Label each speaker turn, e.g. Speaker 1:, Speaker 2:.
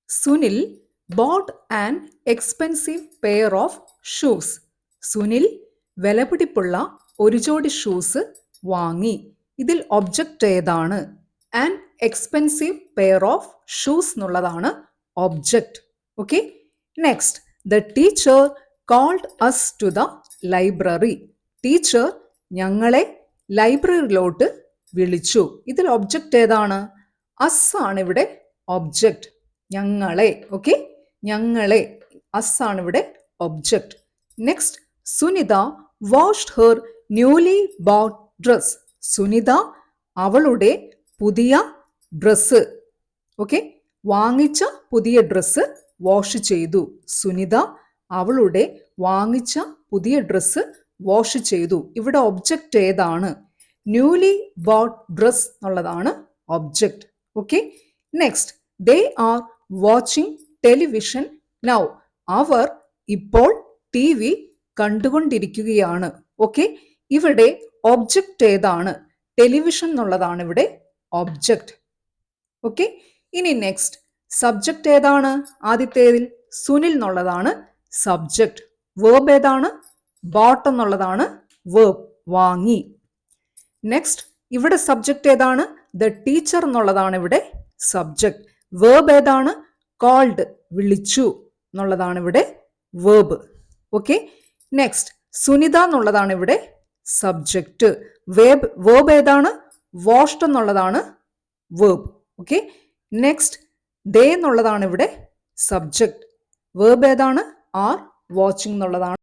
Speaker 1: Sunil bought an expensive pair of shoes. Sunil വിലപിടിപ്പുള്ള ഒരു ജോഡി ഷൂസ് വാങ്ങി. ഇതിൽ ഒബ്ജക്റ്റ് ഏതാണ്? An expensive pair of shoes എന്നുള്ളതാണ് object. Okay, next the teacher called us to the library. Teacher ഞങ്ങളെ ലൈബ്രറിയിലോട്ട് വിളിച്ചു. ഇതിൽ ഒബ്ജക്റ്റ് ഏതാണ്? അസ് ആണ് ഇവിടെ ഒബ്ജക്റ്റ്. ഞങ്ങളെ. ഓക്കെ, ഞങ്ങളെ, അസ് ആണ് ഇവിടെ object. Next Sunita washed her newly bought dress. Sunita അവളുടെ പുതിയ ഡ്രസ്സ്, ഓക്കെ, വാങ്ങിച്ച പുതിയ ഡ്രസ്സ് വാഷ് ചെയ്തു. സുനിത അവളുടെ വാങ്ങിച്ച പുതിയ ഡ്രസ്സ് വാഷ് ചെയ്തു. ഇവിടെ ഒബ്ജക്റ്റ് ഏതാണ്? ന്യൂലി ബോട്ട് ഡ്രസ് എന്നുള്ളതാണ് object. Okay, next they are watching television now. അവർ ഇപ്പോൾ ടി വി കണ്ടുകൊണ്ടിരിക്കുകയാണ്. ഓക്കെ, ഇവിടെ ഒബ്ജക്റ്റ് ഏതാണ്? ടെലിവിഷൻ എന്നുള്ളതാണ് ഇവിടെ ഒബ്ജക്റ്റ്. ഓക്കെ, ഇനി നെക്സ്റ്റ് സബ്ജക്റ്റ് ഏതാണ്? ആദ്യത്തേതിൽ സുനിൽ എന്നുള്ളതാണ് സബ്ജക്റ്റ്. വേർബ് ഏതാണ്? ബോട്ട് എന്നുള്ളതാണ് വേർബ്, വാങ്ങി. നെക്സ്റ്റ് ഇവിടെ സബ്ജക്റ്റ് ഏതാണ്? ദ ടീച്ചർ എന്നുള്ളതാണ് ഇവിടെ സബ്ജക്റ്റ്. വേർബ് ഏതാണ്? കോൾഡ്, വിളിച്ചു എന്നുള്ളതാണ് ഇവിടെ വേർബ്. ഓക്കെ, നെക്സ്റ്റ് സുനിത എന്നുള്ളതാണ് ഇവിടെ സബ്ജക്റ്റ്. വേർബ് ഏതാണ്? വാഷ്ഡ് എന്നുള്ളതാണ് വേർബ്. ഓക്കെ, നെക്സ്റ്റ് ദേ എന്നുള്ളതാണ് ഇവിടെ സബ്ജക്റ്റ്. വേർബ് ഏതാണ്? ആർ വാച്ചിങ് എന്നുള്ളതാണ്